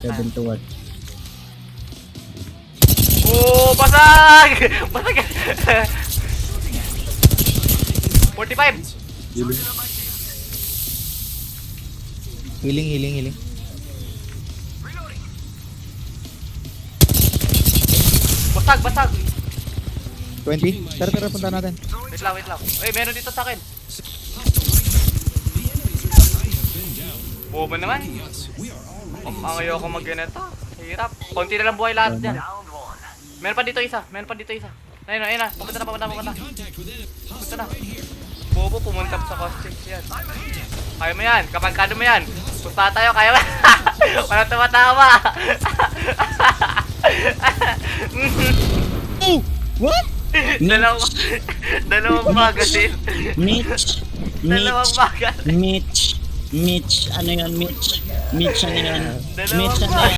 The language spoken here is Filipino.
7 to 1. Oh, basag! Basag! 45! Healing. Basag! 20. Tara, punta natin. Wait lang. Eh, meron dito sa akin. Boba naman. Ang ayoko mag-ganito. Hirap. Konti na lang buhay lahat dyan. Meron pa dito isa. Ayun na. Pumunta na. Pumunta na. Bobo, pumunta sa costumes yan. Kaya mo yan. Kapag kano mo yan. Pusta tayo, kaya mo. Walang tumatawa. What? Dalawang magazine. Mitch. Dalawang magazine. Mitch. Ano yun, Mitch? Mitch ano yun? Dalawang Mitch ano yun?